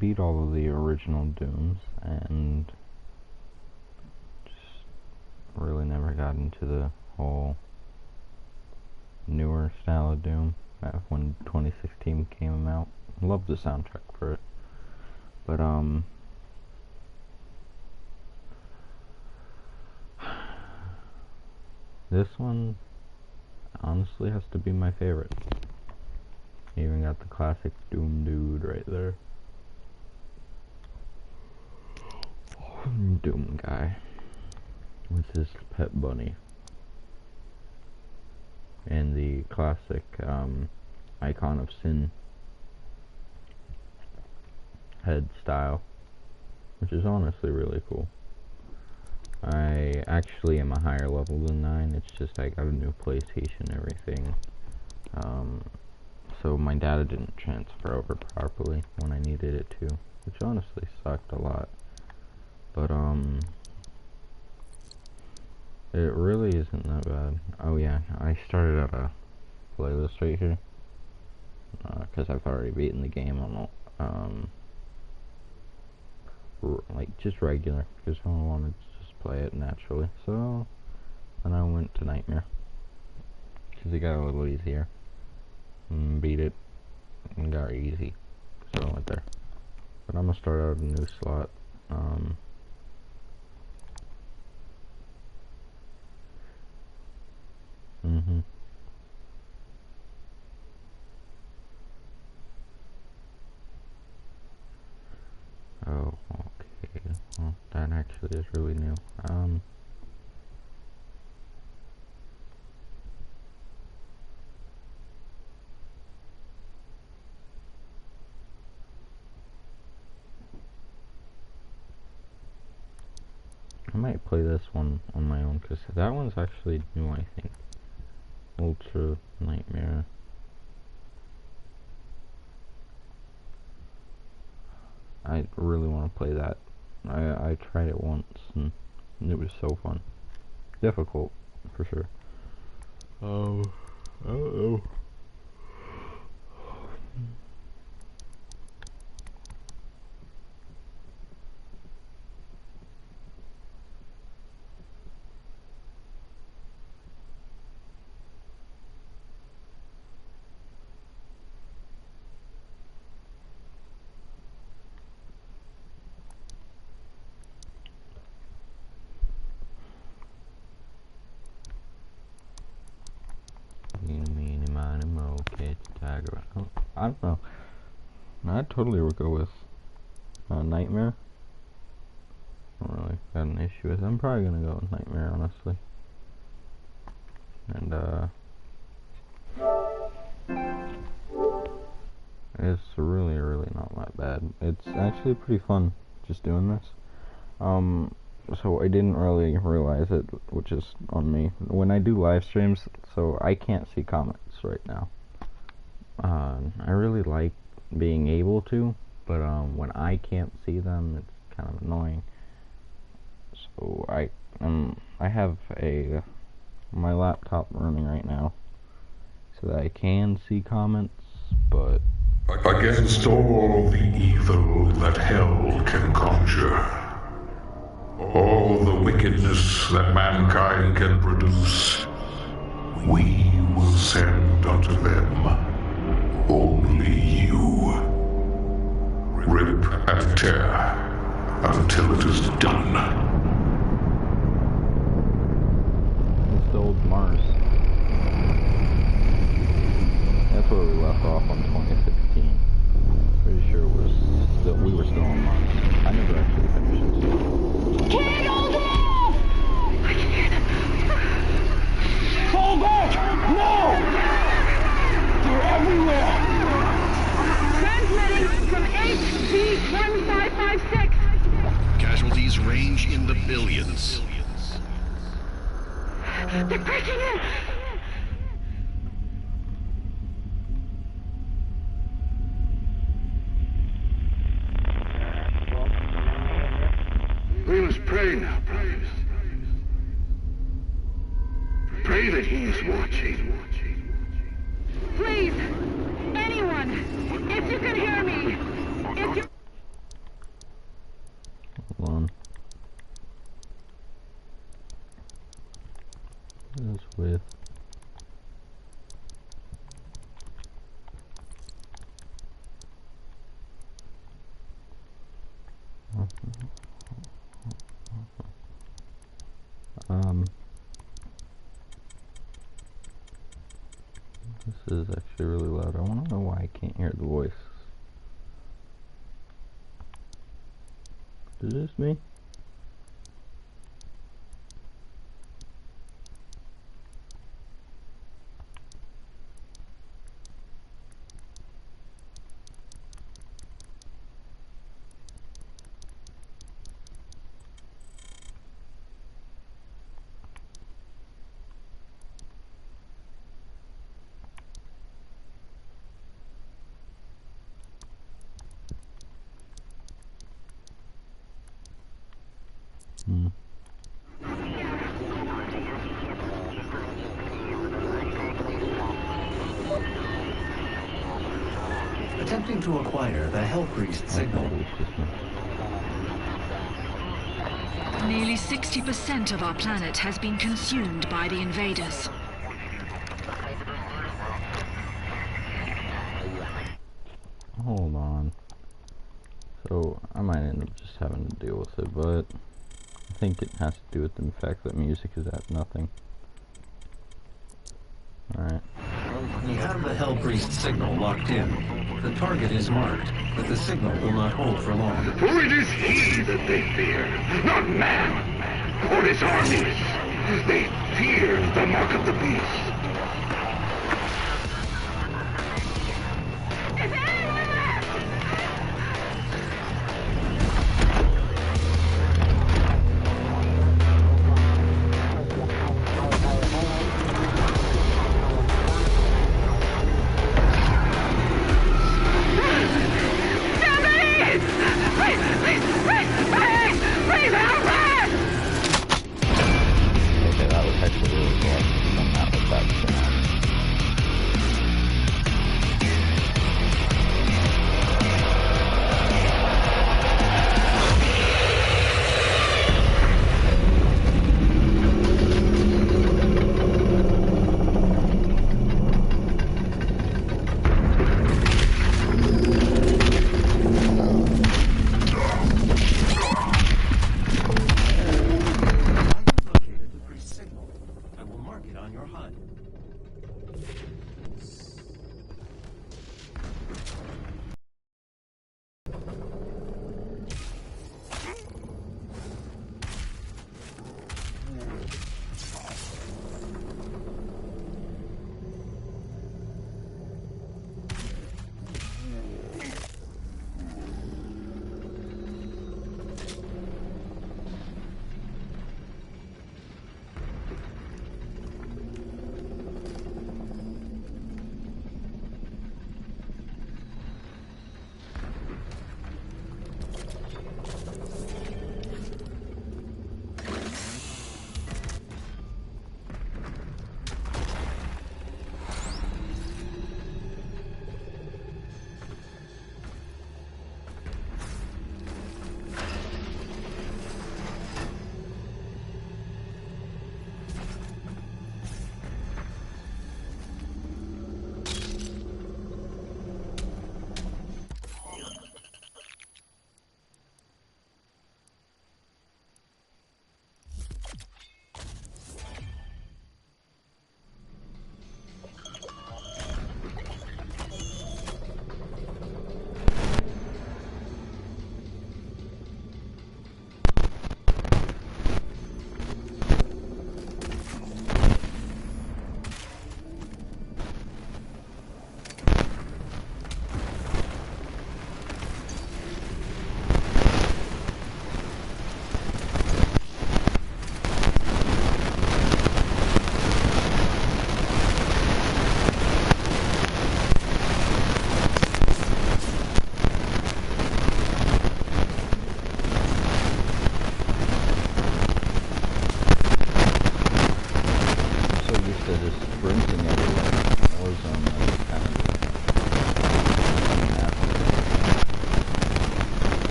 beat all of the original Dooms, and just really never got into the whole newer style of Doom when 2016 came out. Loved the soundtrack for it. But, this one honestly has to be my favorite. Even got the classic Doom dude right there. Doom guy with his pet bunny. And the classic Icon of Sin head style, which is honestly really cool. I actually am a higher level than 9, it's just I got a new PlayStation and everything. So my data didn't transfer over properly when I needed it to, which honestly sucked a lot. But it really isn't that bad. Oh yeah, I started out a playlist right here, because I've already beaten the game on like just regular, because I wanted to just play it naturally. So then I went to Nightmare, because it got a little easier. Beat it and got easy, so I went there. But I'm gonna start out a new slot. Oh, okay. Well, that actually is really new. I might play this one on my own, because that one's actually new, I think. Ultra Nightmare. I really want to play that. I tried it once, and it was so fun. Difficult, for sure. Uh-oh. I don't know. I totally would go with Nightmare. I don't really got an issue with it. I'm probably gonna go with Nightmare, honestly. And it's really not that bad. It's actually pretty fun just doing this. So I didn't really realize it, which is on me. When I do live streams, so I can't see comments right now. I really like being able to, but when I can't see them, it's kind of annoying. So I have my laptop running right now, so that I can see comments, but against all the evil that hell can conjure, all the wickedness that mankind can produce, we will send unto them only you. Rip and tear until it is done. It's the old Mars. That's where we left off on 2016. Pretty sure we were still on Mars. I never actually finished it. Can't hold them off! I can hear them. Fall back! No! They're everywhere! Transmitting from HC-1556. Casualties range in the billions. They're breaking in! We must pray now, brothers. Pray that he is watching. Please, anyone, if you can hear me, if you... This is actually really loud. I want to know why I can't hear the voice. Is this me? Attempting to acquire the Hellpriest signal. Nearly 60% of our planet has been consumed by the invaders. Hold on. So, I might end up just having to deal with it, but I think it has to do with the fact that music is at nothing. Alright. We have the Hellpriest signal locked in. The target is marked, but the signal will not hold for long. For it is he that they fear, not man, or his armies. They fear the mark of the beast. Okay, that was actually really cool. I've done that with that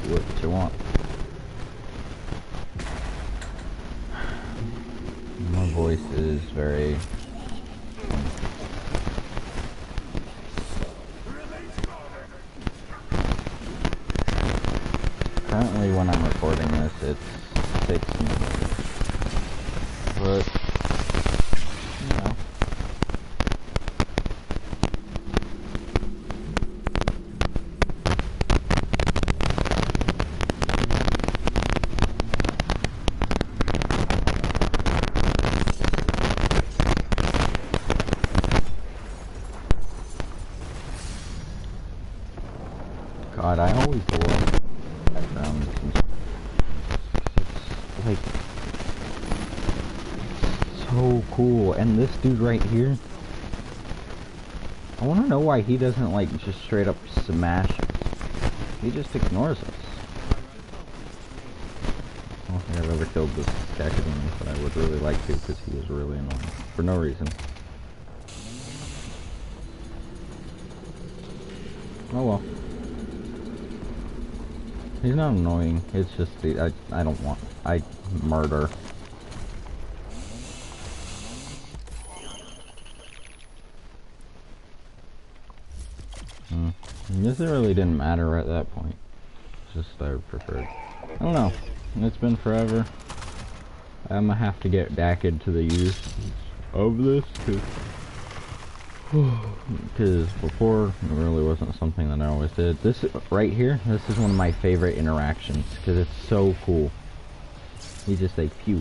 what you want. My voice is very... Currently, when I'm recording this, it's 6 minutes. But, you know. God, I always love backgrounds and stuff. It's like so cool. And this dude right here, I want to know why he doesn't like just straight up smash us. He just ignores us. I don't think I've ever killed this Cacodemon, but I would really like to because he is really annoying for no reason. Oh well. He's not annoying, it's just the, I don't want, I murder. This really didn't matter at that point. It's just I preferred. I don't know, it's been forever. I'm gonna have to get back into the use of this, because before it really wasn't something that I always did. This right here, this is one of my favorite interactions because it's so cool. He just like phew,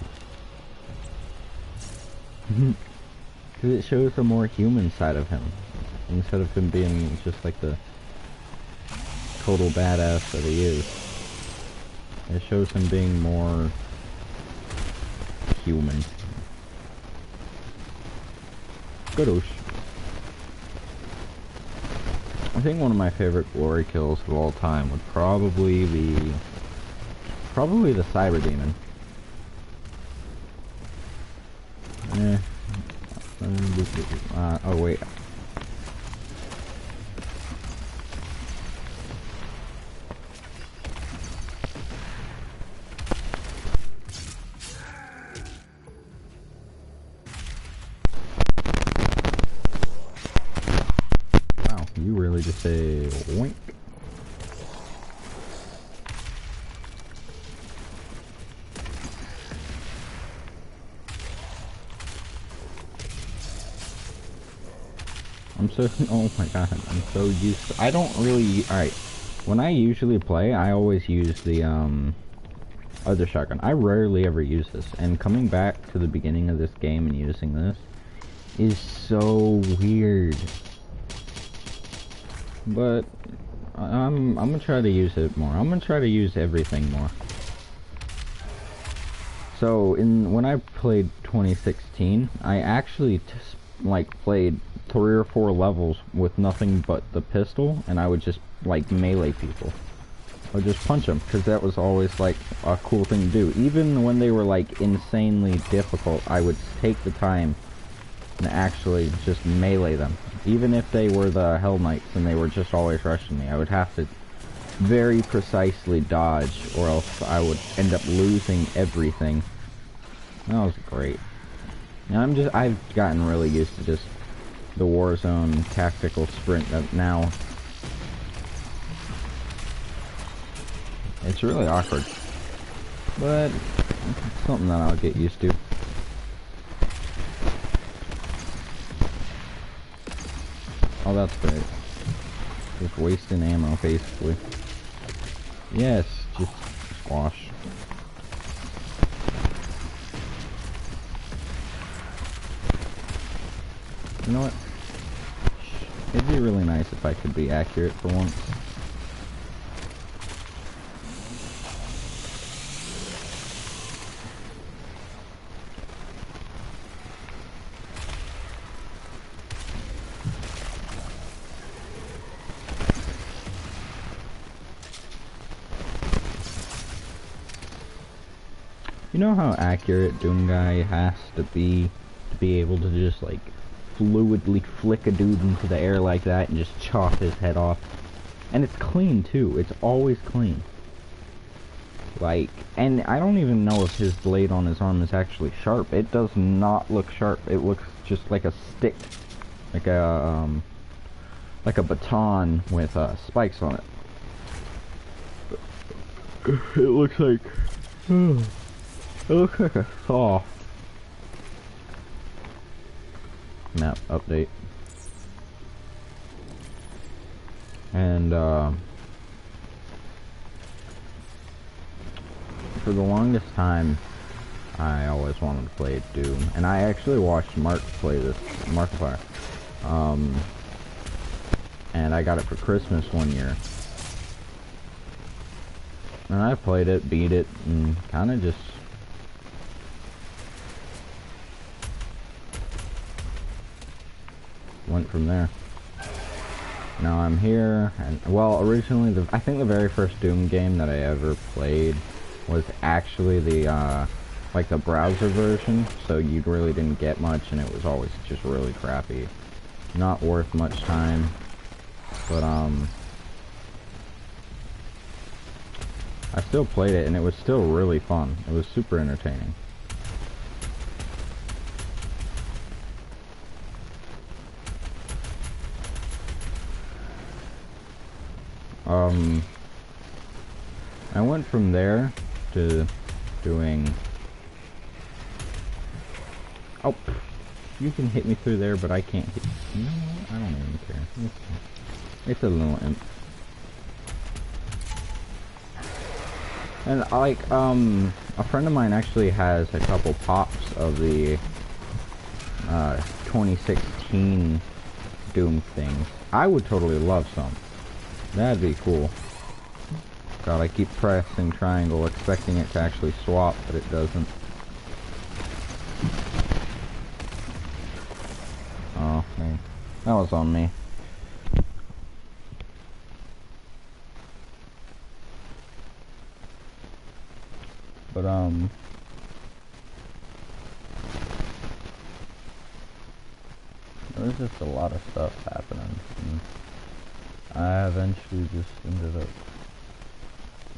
because it shows a more human side of him instead of him being just like the total badass that he is. It shows him being more human. Goodosh. I think one of my favorite glory kills of all time would probably be the Cyber Demon. Oh wait. You really just say wink. I'm so, oh my god, I'm so used to, I don't really, alright, when I usually play, I always use the, other shotgun. I rarely ever use this, and coming back to the beginning of this game and using this is so weird. But I'm gonna try to use it more. I'm gonna try to use everything more. So when I played 2016, I actually played 3 or 4 levels with nothing but the pistol, and I would just like melee people. I would just punch them because that was always like a cool thing to do. Even when they were like insanely difficult, I would take the time and actually just melee them. Even if they were the Hell Knights and they were just always rushing me, I would have to very precisely dodge, or else I would end up losing everything. That was great. Now I've gotten really used to just the Warzone tactical sprint now. It's really awkward, but it's something that I'll get used to. Oh, that's great. Just wasting ammo, basically. Yes, just squash. You know what? It'd be really nice if I could be accurate for once. You know how accurate Doomguy has to be able to just like fluidly flick a dude into the air like that and just chop his head off? And it's clean too, it's always clean. like, and I don't even know if his blade on his arm is actually sharp. It does not look sharp. It looks just like a stick, like a baton with spikes on it. It looks like a saw. Map update. And for the longest time, I always wanted to play Doom, and I actually watched Mark play this, Markiplier. And I got it for Christmas one year. And I played it, beat it, and kind of just went from there. Now I'm here, and well, originally, I think the very first Doom game that I ever played was actually the, like the browser version, so you really didn't get much, and it was always just really crappy. Not worth much time, but, I still played it, and it was still really fun. It was super entertaining. I went from there to doing... Oh, you can hit me through there, but I can't hit... You know what? I don't even care. It's a little imp. And like, a friend of mine actually has a couple pops of the 2016 Doom things. I would totally love some. That'd be cool. God, I keep pressing triangle, expecting it to actually swap, but it doesn't. Oh, man. That was on me. But, there's just a lot of stuff happening. And I eventually just ended up,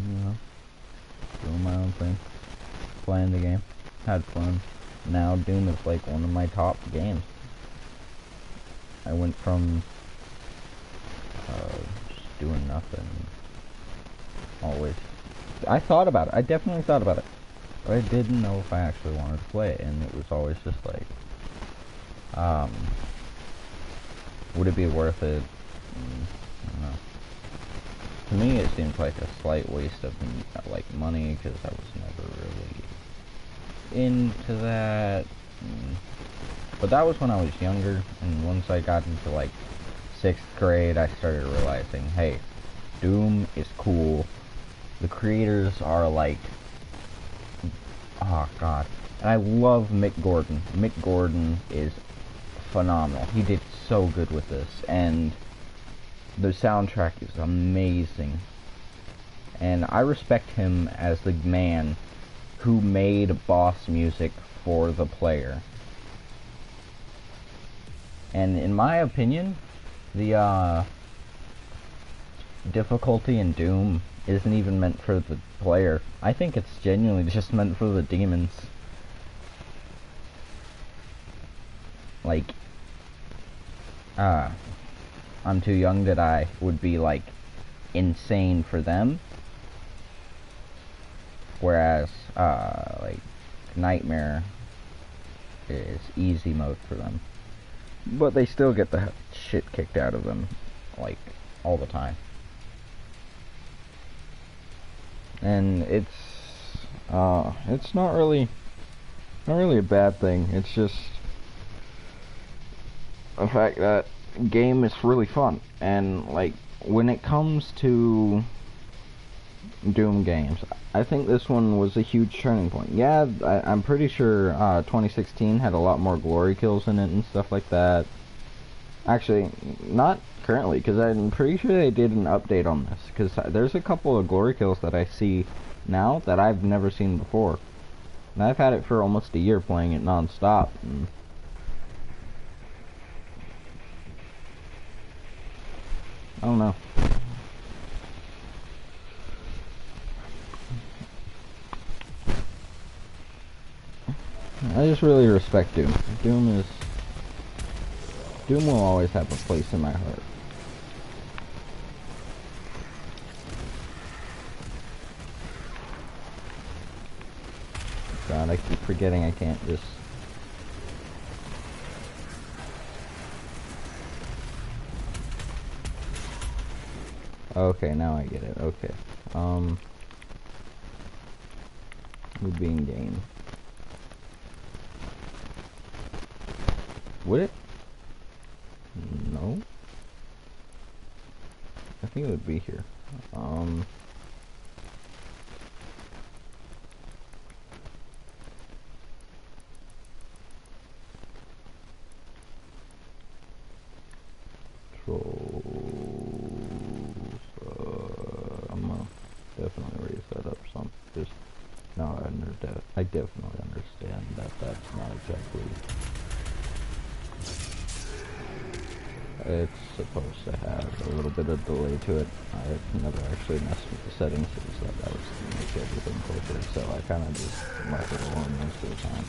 you know, doing my own thing. Playing the game. Had fun. Now Doom is like one of my top games. I went from, just doing nothing. Always. I thought about it. I definitely thought about it. But I didn't know if I actually wanted to play it, and it was always just like, would it be worth it? I don't know. To me, it seems like a slight waste of, like, money, because I was never really into that. But that was when I was younger, and once I got into, like, 6th grade, I started realizing, hey, Doom is cool. The creators are like, oh god, and I love Mick Gordon. Mick Gordon is phenomenal. He did so good with this, and the soundtrack is amazing. And I respect him as the man who made boss music for the player. And in my opinion, the difficulty in Doom isn't even meant for the player. I think it's genuinely just meant for the demons. Like, I'm too young that I would be, like, insane for them. Whereas, like, Nightmare is easy mode for them. But they still get the shit kicked out of them, like, all the time. And it's not really a bad thing. It's just the fact that game is really fun. And like when it comes to Doom games, I think this one was a huge turning point. Yeah, I'm pretty sure 2016 had a lot more glory kills in it and stuff like that. Actually, not currently, because I'm pretty sure they did an update on this, because there's a couple of glory kills that I see now that I've never seen before. And I've had it for almost a year playing it non-stop. And I don't know. I just really respect Doom. Doom will always have a place in my heart. God, I keep forgetting I can't just... Okay, now I get it. Okay. Would be in game. Would it? No. I think it would be here. I'm gonna definitely raise that up some. Just no, I definitely understand that that's not exactly. It's supposed to have a little bit of delay to it. I never actually messed with the settings. It was that I was going to make everything quicker, so I kind of just left it alone most of the time.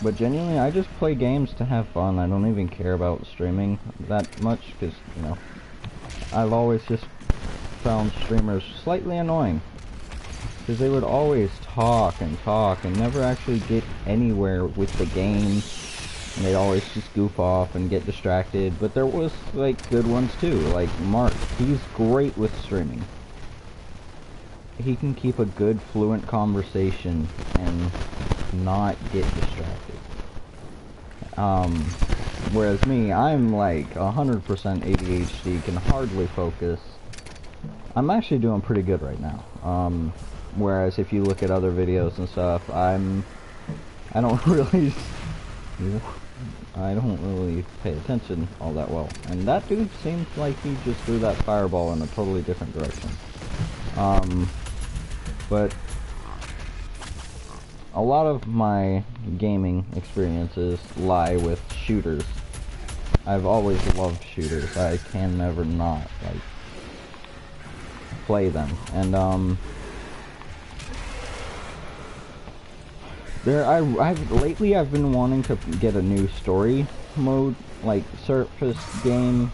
But genuinely, I just play games to have fun. I don't even care about streaming that much, because, you know, I've always just found streamers slightly annoying. Because they would always talk and never actually get anywhere with the game. And they'd always just goof off and get distracted. But there was, like, good ones too. Like, Mark, he's great with streaming. He can keep a good, fluent conversation and not get distracted. Whereas me, I'm like 100% ADHD, can hardly focus. I'm actually doing pretty good right now. Whereas if you look at other videos and stuff, I don't really pay attention all that well. And that dude seems like he just threw that fireball in a totally different direction. But a lot of my gaming experiences lie with shooters. I've always loved shooters. I can never not, like, play them. And, lately I've been wanting to get a new story mode, like, surface game,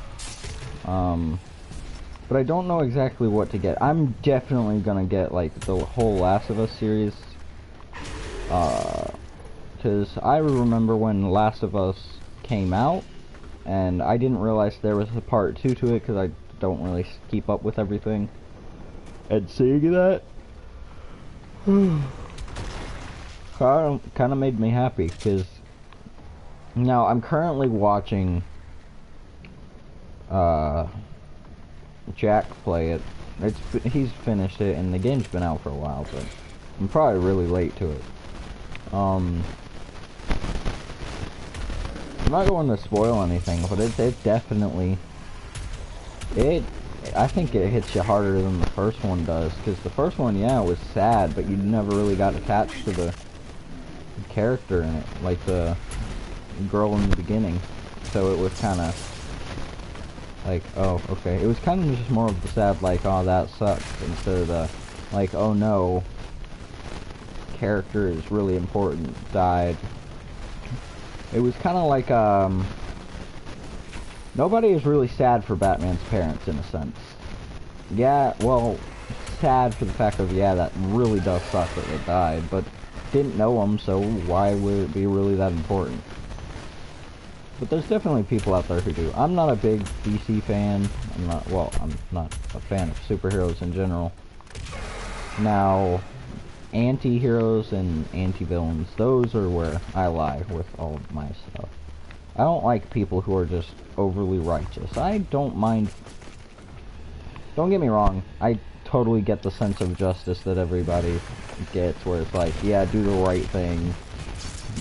but I don't know exactly what to get. I'm definitely gonna get, like, the whole Last of Us series, because I remember when Last of Us came out, and I didn't realize there was a part 2 to it, because I don't really keep up with everything. And seeing that kind of made me happy, because now I'm currently watching Jack play it. He's finished it, and the game's been out for a while, but I'm probably really late to it. I'm not going to spoil anything, but it definitely, I think it hits you harder than the first one does, because the first one, yeah, it was sad, but you never really got attached to the character in it, like the girl in the beginning, so it was kind of like, oh, okay, it was kind of just more of the sad, like, oh, that sucks, instead of the, like, oh no, character is really important, died. It was kind of like, nobody is really sad for Batman's parents, in a sense. Yeah, well, sad for the fact of, yeah, that really does suck that they died, but didn't know them, so why would it be really that important? But there's definitely people out there who do. I'm not a big DC fan. I'm not a fan of superheroes in general. Now, anti-heroes and anti-villains, those are where I lie with all of my stuff. I don't like people who are just overly righteous. I don't mind. Don't get me wrong. I totally get the sense of justice that everybody gets, where it's like, yeah, do the right thing.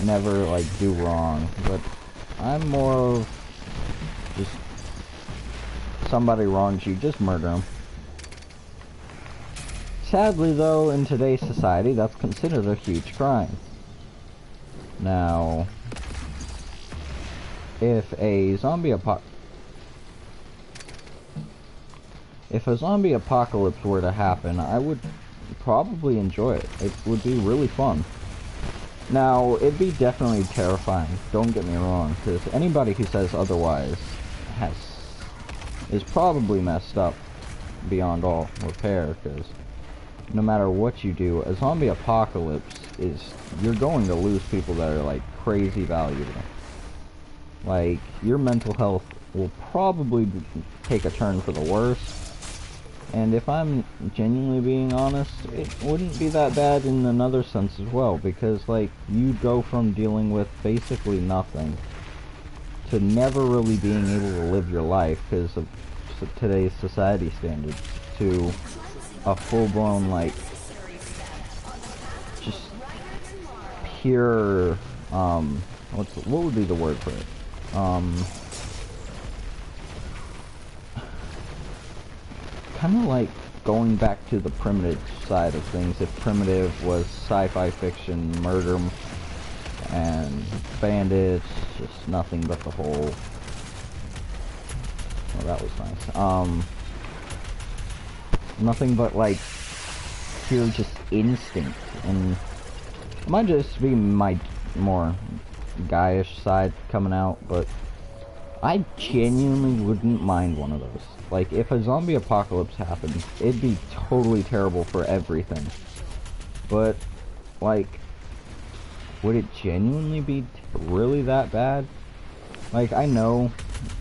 Never, like, do wrong. But I'm more of just somebody wrongs you, just murder them. Sadly, though, in today's society, that's considered a huge crime. Now, if a zombie apocalypse were to happen, I would probably enjoy it. It would be really fun. Now, it'd be definitely terrifying, don't get me wrong, because anybody who says otherwise is probably messed up beyond all repair, because no matter what you do, a zombie apocalypse you're going to lose people that are, like, crazy valuable. Like, your mental health will probably take a turn for the worse. And if I'm genuinely being honest, it wouldn't be that bad in another sense as well, because, like, you go from dealing with basically nothing to never really being able to live your life because of today's society standards, to a full-blown, like, just pure, what would be the word for it? Kind of like going back to the primitive side of things. If primitive was sci-fi fiction, murder and bandits, just nothing but the whole. Oh, that was nice. Nothing but like pure just instinct, and it might just be my more guyish side coming out, but I genuinely wouldn't mind one of those. Like, if a zombie apocalypse happened, it'd be totally terrible for everything. But, like, would it genuinely be really that bad? Like, I know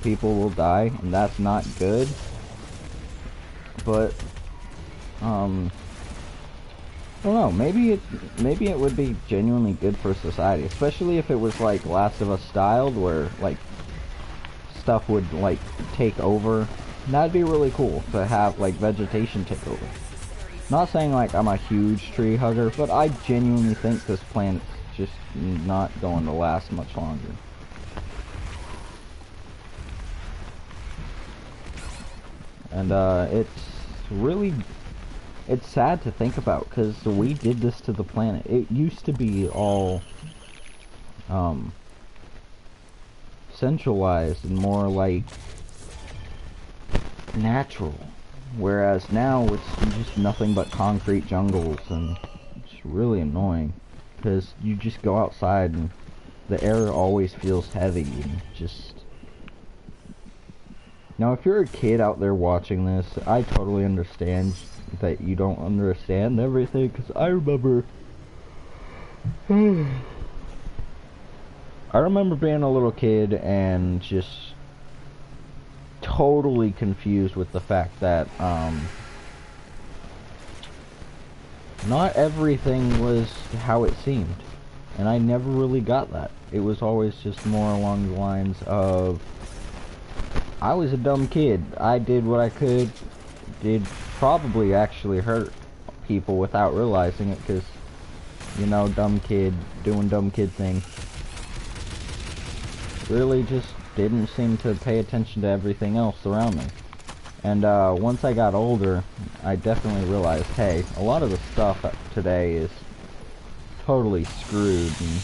people will die, and that's not good. But, I don't know, maybe it would be genuinely good for society, especially if it was like Last of Us styled, where like stuff would like take over. That'd be really cool to have like vegetation take over. Not saying like I'm a huge tree hugger, but I genuinely think this planet's just not going to last much longer. And it's sad to think about, because we did this to the planet. It used to be all centralized and more like natural, whereas now it's just nothing but concrete jungles, and it's really annoying because you just go outside and the air always feels heavy and just. Now, if you're a kid out there watching this, I totally understand that you don't understand everything, because I remember being a little kid and just totally confused with the fact that not everything was how it seemed, and I never really got that. It was always just more along the lines of, I was a dumb kid. I did what I could. Did probably actually hurt people without realizing it, because, you know, dumb kid doing dumb kid things. Really just didn't seem to pay attention to everything else around me. And once I got older, I definitely realized, hey, a lot of the stuff today is totally screwed, and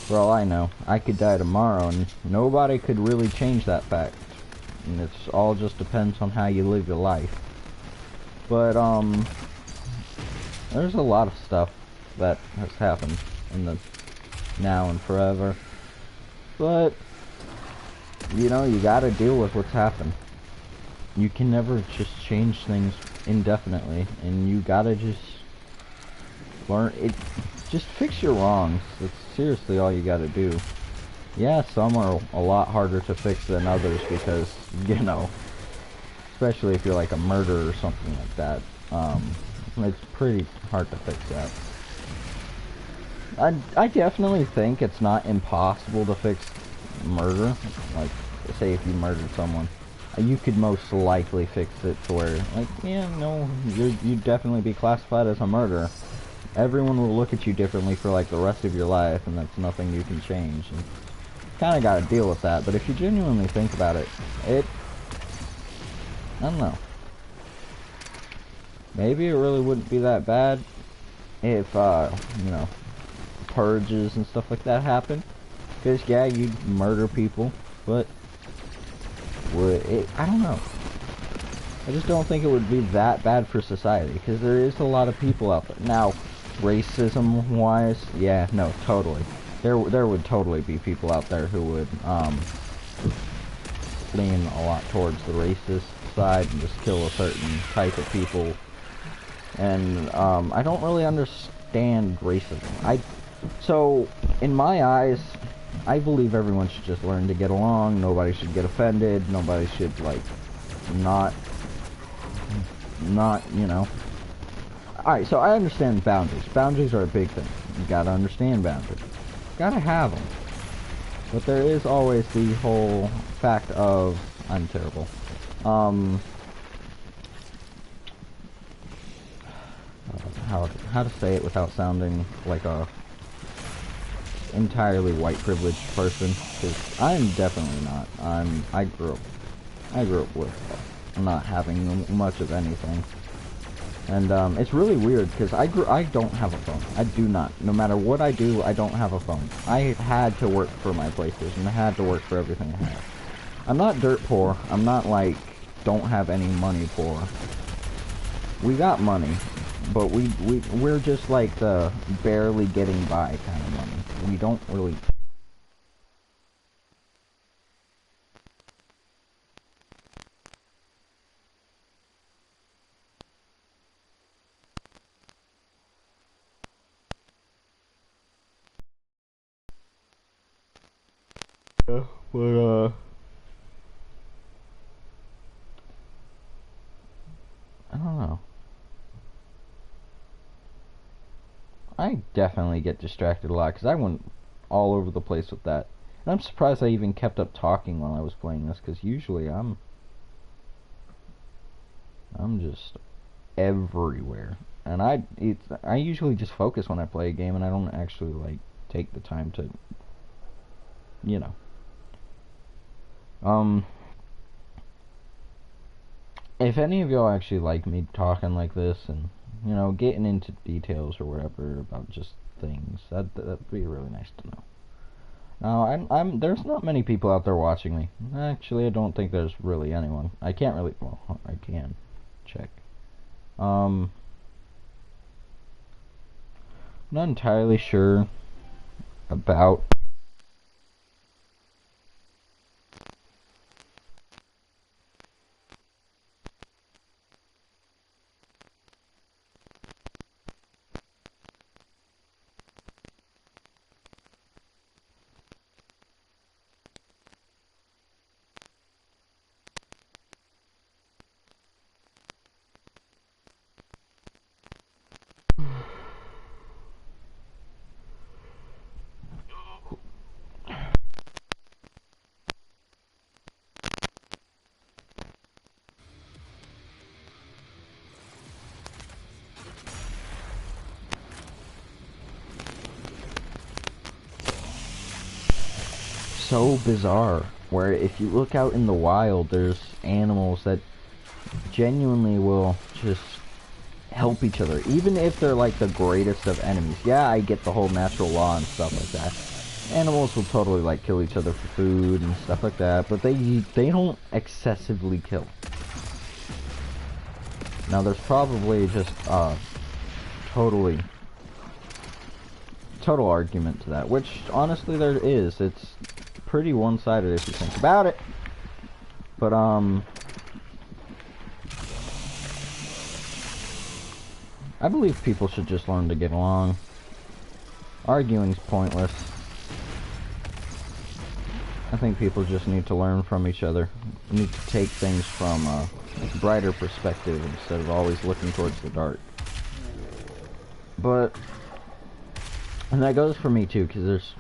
for all I know, I could die tomorrow, and nobody could really change that fact. And it's all just depends on how you live your life. But, there's a lot of stuff that has happened in the now and forever. But, you know, you gotta deal with what's happened. You can never just change things indefinitely, and you gotta just learn it. Just fix your wrongs. That's seriously all you gotta do. yeah, some are a lot harder to fix than others because, you know, especially if you're like a murderer or something like that, it's pretty hard to fix that. I definitely think it's not impossible to fix murder. Like, say if you murdered someone, you could most likely fix it to where, like, yeah, no, you'd definitely be classified as a murderer. Everyone will look at you differently for like the rest of your life, and that's nothing you can change. And kind of got to deal with that. But if you genuinely think about it, I don't know. Maybe it really wouldn't be that bad if, you know, purges and stuff like that happen. Because, yeah, you'd murder people, but I don't know. I just don't think it would be that bad for society, because there is a lot of people out there. Now, racism-wise, yeah, no, totally. There would totally be people out there who would, lean a lot towards the racist side and just kill a certain type of people. And, I don't really understand racism. So, in my eyes, I believe everyone should just learn to get along. Nobody should get offended. Nobody should, like, not, you know. Alright, so I understand boundaries. Boundaries are a big thing. You gotta understand boundaries. Gotta have them. But there is always the whole fact of, I'm terrible. How to say it without sounding like a entirely white privileged person, because I'm definitely not. I grew up with not having much of anything, and it's really weird because I don't have a phone. I do not. No matter what I do, I don't have a phone. I had to work for my PlayStation. I had to work for everything I have. I'm not dirt poor. I'm not like don't have any money poor. We got money. But we're just like the barely getting by kind of money. We don't really. Yeah, but I don't know. I definitely get distracted a lot because I went all over the place with that. And I'm surprised I even kept up talking while I was playing this, because usually I'm just everywhere. And I usually just focus when I play a game, and I don't actually like take the time to, you know. If any of y'all actually like me talking like this and, you know, getting into details or whatever about just things, that'd be really nice to know. Now, there's not many people out there watching me. Actually, I don't think there's really anyone. I can't really, well, I can check. I'm not entirely sure about so bizarre, where if you look out in the wild, there's animals that genuinely will just help each other, even if they're like the greatest of enemies. Yeah, I get the whole natural law and stuff like that. Animals will totally like kill each other for food and stuff like that, but they don't excessively kill. Now there's probably just total argument to that, which honestly there is. It's pretty one-sided if you think about it. But I believe people should just learn to get along. Arguing's pointless. I think people just need to learn from each other. You need to take things from a brighter perspective instead of always looking towards the dark. But, and that goes for me too, because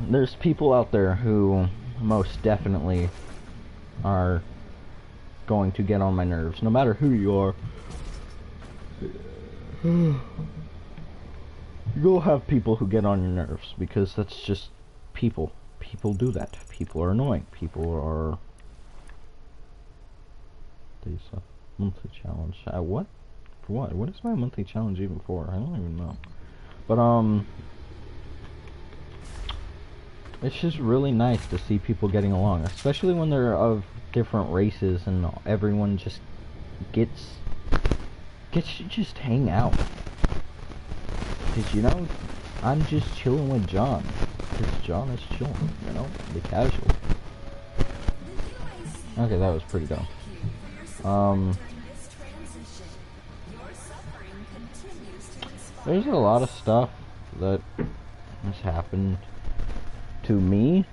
there's people out there who most definitely are going to get on my nerves, no matter who you are. You'll have people who get on your nerves, because that's just people. People do that. People are annoying. People are... These monthly challenge. What? For what? What is my monthly challenge even for? I don't even know. But, it's just really nice to see people getting along, especially when they're of different races and everyone just gets to just hang out. Because, you know, I'm just chilling with John. Because John is chilling, you know, the casual. Okay, that was pretty dumb. There's a lot of stuff that has happened to me.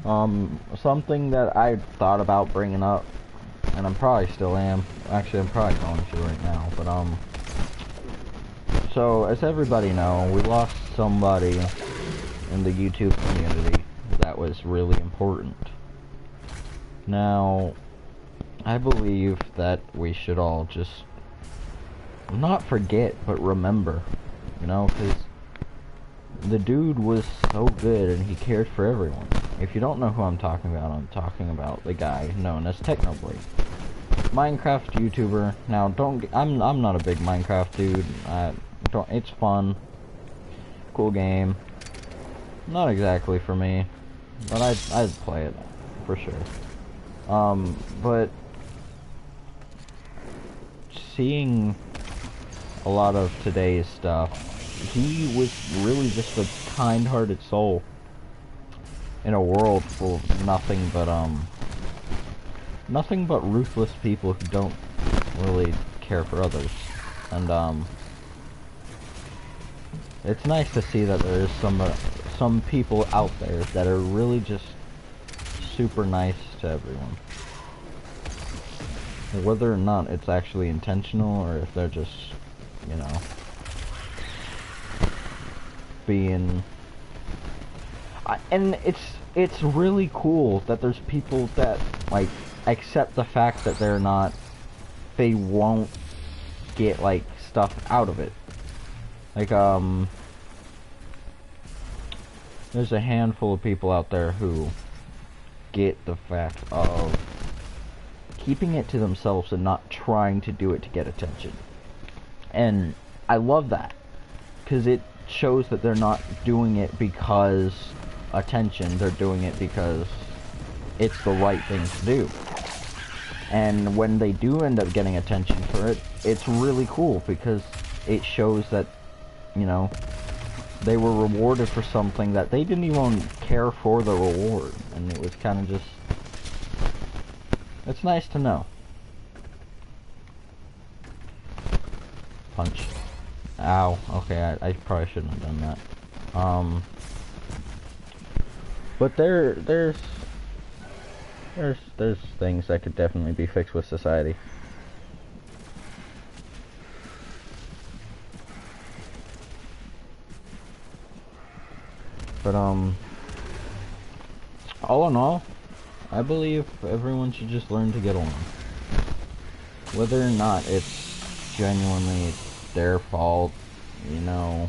Something that I thought about bringing up, and I'm probably still am. Actually, I'm probably going to right now, but, so, as everybody know, we lost somebody in the YouTube community that was really important. Now, I believe that we should all just not forget, but remember, you know, because the dude was so good and he cared for everyone. If you don't know who I'm talking about the guy known as Technoblade. Minecraft YouTuber. Now, I'm not a big Minecraft dude. It's fun. Cool game. Not exactly for me, but I'd play it for sure. But seeing a lot of today's stuff, he was really just a kind-hearted soul in a world full of nothing but ruthless people who don't really care for others. And it's nice to see that there is some people out there that are really just super nice to everyone. Whether or not it's actually intentional, or if they're just, you know, being... and it's really cool that there's people that, like, accept the fact that they won't get, like, stuff out of it. Like, there's a handful of people out there who get the fact of keeping it to themselves and not trying to do it to get attention. And I love that, because it shows that they're not doing it because attention, they're doing it because it's the right thing to do. And when they do end up getting attention for it, it's really cool, because it shows that, you know, they were rewarded for something that they didn't even care for the reward, and it was kind of just, it's nice to know. Punch. Ow. Okay, I probably shouldn't have done that. But there's things that could definitely be fixed with society. But all in all, I believe everyone should just learn to get along. Whether or not it's genuinely their fault, you know,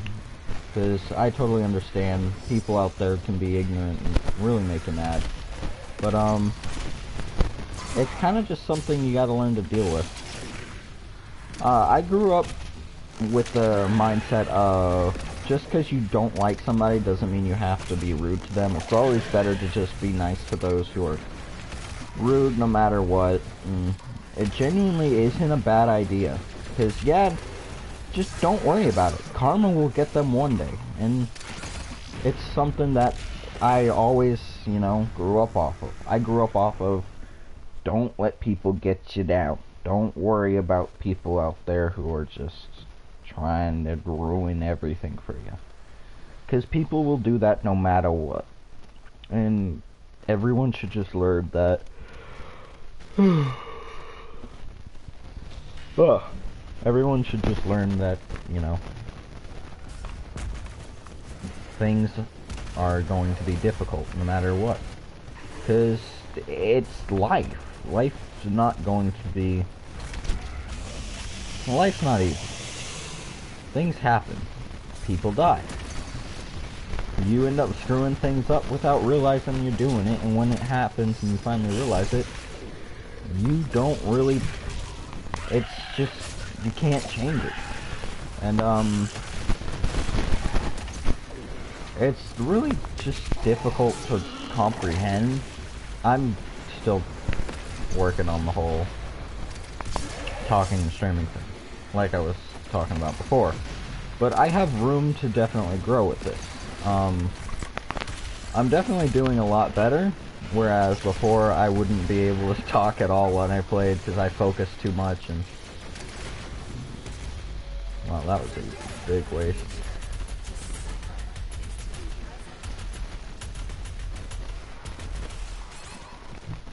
because I totally understand people out there can be ignorant and really make you mad. But it's kind of just something you gotta learn to deal with. I grew up with the mindset of, just because you don't like somebody doesn't mean you have to be rude to them. It's always better to just be nice to those who are rude no matter what. And it genuinely isn't a bad idea. Because, yeah, just don't worry about it. Karma will get them one day. And it's something that I always, you know, grew up off of. I grew up off of, don't let people get you down. Don't worry about people out there who are just trying to ruin everything for you. Because people will do that no matter what. And everyone should just learn that. Everyone should just learn that, you know, things are going to be difficult no matter what. Because it's life. Life's not going to be... Life's not easy. Things happen. People die. You end up screwing things up without realizing you're doing it, and when it happens and you finally realize it, you don't really... It's just... You can't change it. And, it's really just difficult to comprehend. I'm still working on the whole talking and streaming thing, like I was talking about before. But I have room to definitely grow with this. I'm definitely doing a lot better, whereas before I wouldn't be able to talk at all when I played because I focused too much and... Wow, that was a big waste.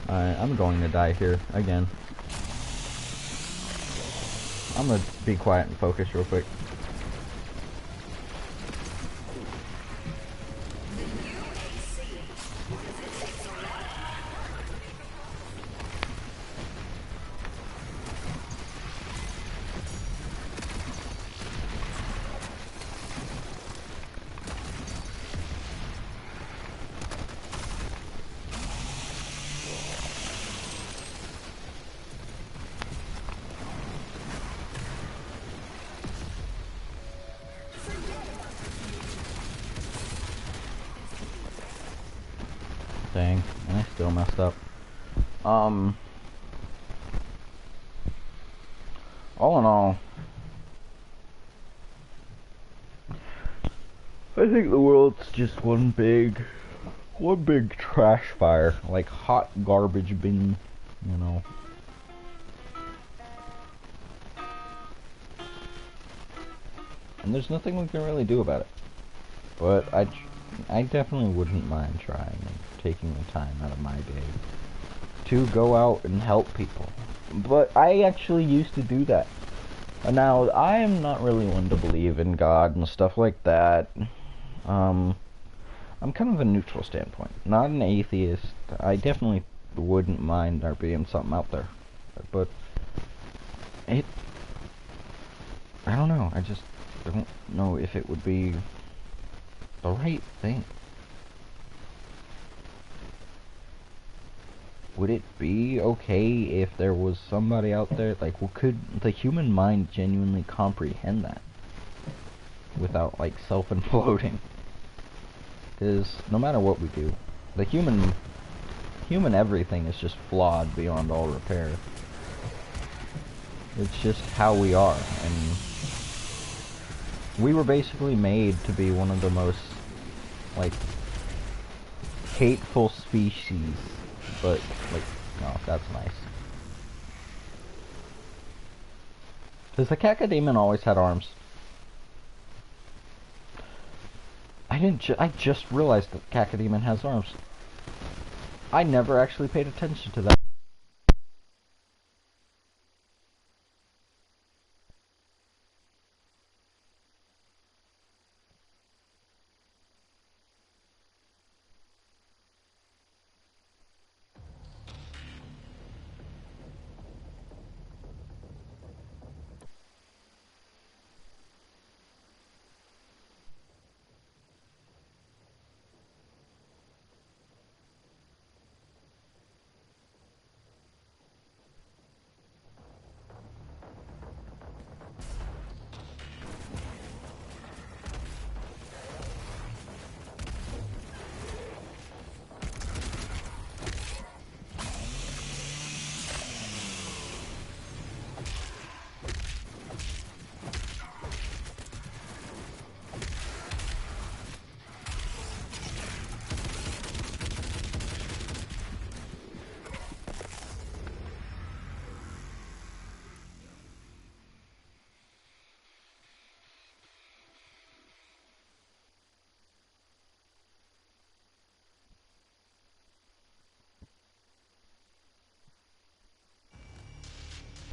Alright, I'm going to die here again. I'm gonna be quiet and focus real quick. Dang, and I still messed up. All in all, I think the world's just one big trash fire, like hot garbage bin, you know. And there's nothing we can really do about it. But I definitely wouldn't mind trying and taking the time out of my day to go out and help people. But I actually used to do that. And now, I am not really one to believe in God and stuff like that. I'm kind of a neutral standpoint. Not an atheist. I definitely wouldn't mind there being something out there. But I don't know. I just don't know if it would be the right thing. Would it be okay if there was somebody out there, like, well, could the human mind genuinely comprehend that without, like, self-imploding? Because no matter what we do, the human everything is just flawed beyond all repair. It's just how we are, and we were basically made to be one of the most, like, hateful species. But, like, oh, that's nice. Does the cacodemon always had arms? I just realized that cacodemon has arms. I never actually paid attention to that.